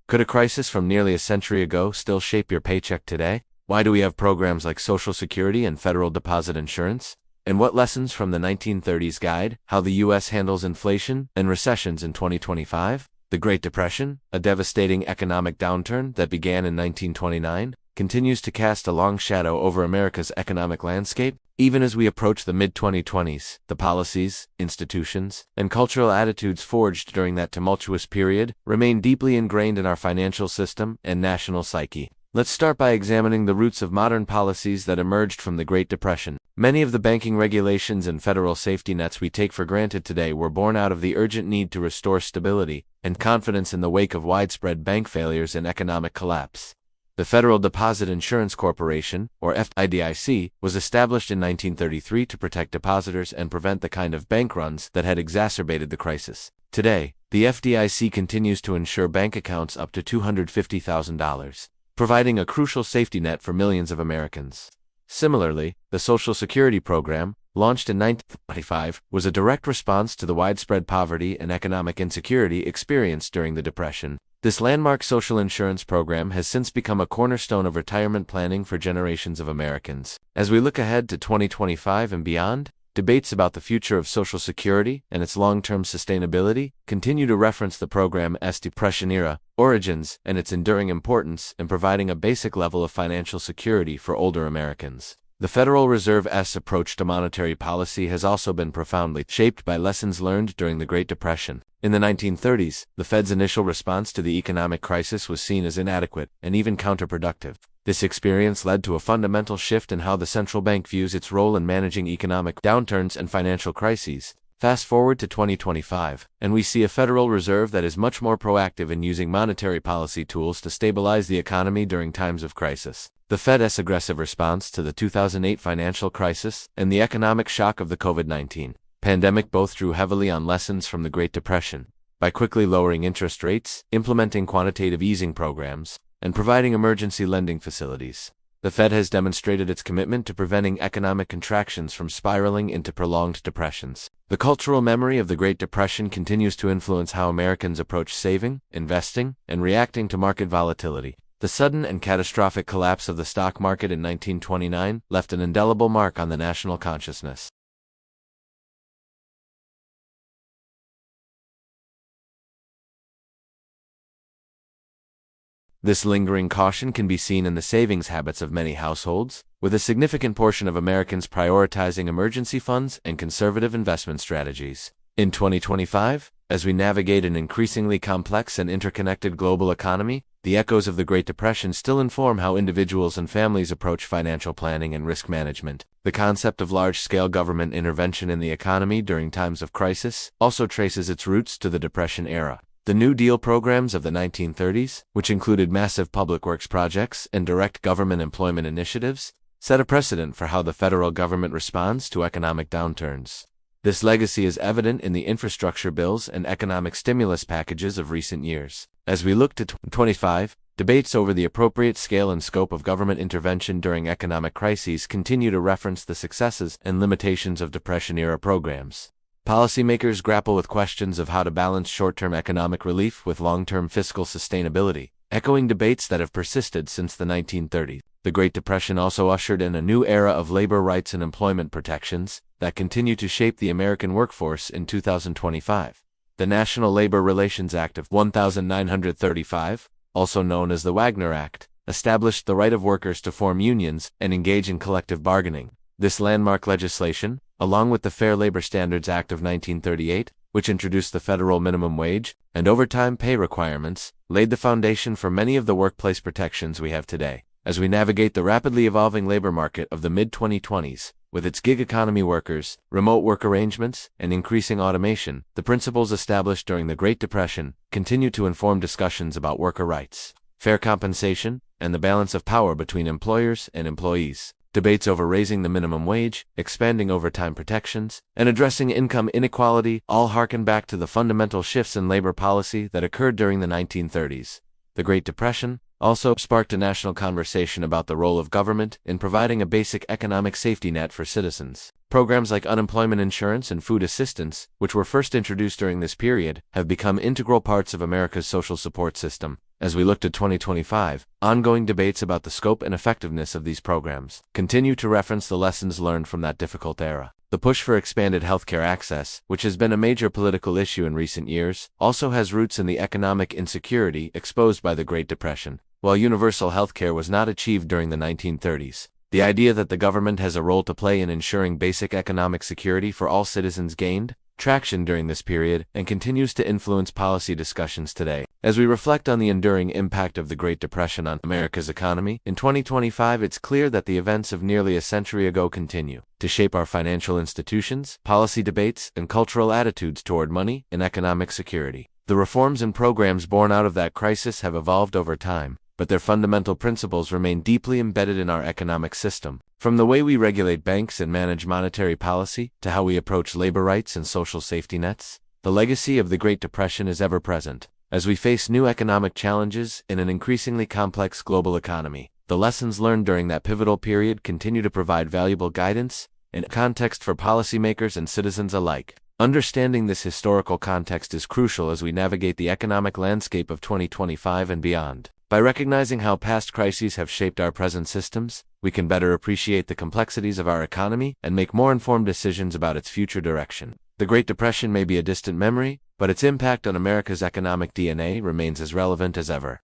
Could a crisis from nearly a century ago still shape your paycheck today? Why do we have programs like Social Security and Federal Deposit Insurance? And what lessons from the 1930s guide how the U.S. handles inflation and recessions in 2025? The Great Depression, a devastating economic downturn that began in 1929, continues to cast a long shadow over America's economic landscape. Even as we approach the mid-2020s, the policies, institutions, and cultural attitudes forged during that tumultuous period remain deeply ingrained in our financial system and national psyche. Let's start by examining the roots of modern policies that emerged from the Great Depression. Many of the banking regulations and federal safety nets we take for granted today were born out of the urgent need to restore stability and confidence in the wake of widespread bank failures and economic collapse. The Federal Deposit Insurance Corporation, or FDIC, was established in 1933 to protect depositors and prevent the kind of bank runs that had exacerbated the crisis. Today, the FDIC continues to insure bank accounts up to $250,000, providing a crucial safety net for millions of Americans. Similarly, the Social Security program, launched in 1925, was a direct response to the widespread poverty and economic insecurity experienced during the Depression. This landmark social insurance program has since become a cornerstone of retirement planning for generations of Americans. As we look ahead to 2025 and beyond, debates about the future of Social Security and its long-term sustainability continue to reference the program's Depression-era origins and its enduring importance in providing a basic level of financial security for older Americans. The Federal Reserve's approach to monetary policy has also been profoundly shaped by lessons learned during the Great Depression. In the 1930s, the Fed's initial response to the economic crisis was seen as inadequate and even counterproductive. This experience led to a fundamental shift in how the central bank views its role in managing economic downturns and financial crises. Fast forward to 2025, and we see a Federal Reserve that is much more proactive in using monetary policy tools to stabilize the economy during times of crisis. The Fed's aggressive response to the 2008 financial crisis and the economic shock of the COVID-19 pandemic both drew heavily on lessons from the Great Depression. By quickly lowering interest rates, implementing quantitative easing programs, and providing emergency lending facilities, the Fed has demonstrated its commitment to preventing economic contractions from spiraling into prolonged depressions. The cultural memory of the Great Depression continues to influence how Americans approach saving, investing, and reacting to market volatility. The sudden and catastrophic collapse of the stock market in 1929 left an indelible mark on the national consciousness. This lingering caution can be seen in the savings habits of many households, with a significant portion of Americans prioritizing emergency funds and conservative investment strategies. In 2025, as we navigate an increasingly complex and interconnected global economy, the echoes of the Great Depression still inform how individuals and families approach financial planning and risk management. The concept of large-scale government intervention in the economy during times of crisis also traces its roots to the Depression era. The New Deal programs of the 1930s, which included massive public works projects and direct government employment initiatives, set a precedent for how the federal government responds to economic downturns. This legacy is evident in the infrastructure bills and economic stimulus packages of recent years. As we look to 2025, debates over the appropriate scale and scope of government intervention during economic crises continue to reference the successes and limitations of Depression-era programs. Policymakers grapple with questions of how to balance short-term economic relief with long-term fiscal sustainability, echoing debates that have persisted since the 1930s. The Great Depression also ushered in a new era of labor rights and employment protections that continue to shape the American workforce in 2025. The National Labor Relations Act of 1935, also known as the Wagner Act, established the right of workers to form unions and engage in collective bargaining. This landmark legislation, along with the Fair Labor Standards Act of 1938, which introduced the federal minimum wage and overtime pay requirements, laid the foundation for many of the workplace protections we have today. As we navigate the rapidly evolving labor market of the mid-2020s, with its gig economy workers, remote work arrangements, and increasing automation, the principles established during the Great Depression continue to inform discussions about worker rights, fair compensation, and the balance of power between employers and employees. Debates over raising the minimum wage, expanding overtime protections, and addressing income inequality all harken back to the fundamental shifts in labor policy that occurred during the 1930s. The Great Depression also sparked a national conversation about the role of government in providing a basic economic safety net for citizens. Programs like unemployment insurance and food assistance, which were first introduced during this period, have become integral parts of America's social support system. As we look to 2025, ongoing debates about the scope and effectiveness of these programs continue to reference the lessons learned from that difficult era. The push for expanded healthcare access, which has been a major political issue in recent years, also has roots in the economic insecurity exposed by the Great Depression. While universal healthcare was not achieved during the 1930s, the idea that the government has a role to play in ensuring basic economic security for all citizens gained traction during this period and continues to influence policy discussions today. As we reflect on the enduring impact of the Great Depression on America's economy, in 2025 it's clear that the events of nearly a century ago continue to shape our financial institutions, policy debates, and cultural attitudes toward money and economic security. The reforms and programs born out of that crisis have evolved over time, but their fundamental principles remain deeply embedded in our economic system. From the way we regulate banks and manage monetary policy, to how we approach labor rights and social safety nets, the legacy of the Great Depression is ever present. As we face new economic challenges in an increasingly complex global economy, the lessons learned during that pivotal period continue to provide valuable guidance and context for policymakers and citizens alike. Understanding this historical context is crucial as we navigate the economic landscape of 2025 and beyond. By recognizing how past crises have shaped our present systems, we can better appreciate the complexities of our economy and make more informed decisions about its future direction. The Great Depression may be a distant memory, but its impact on America's economic DNA remains as relevant as ever.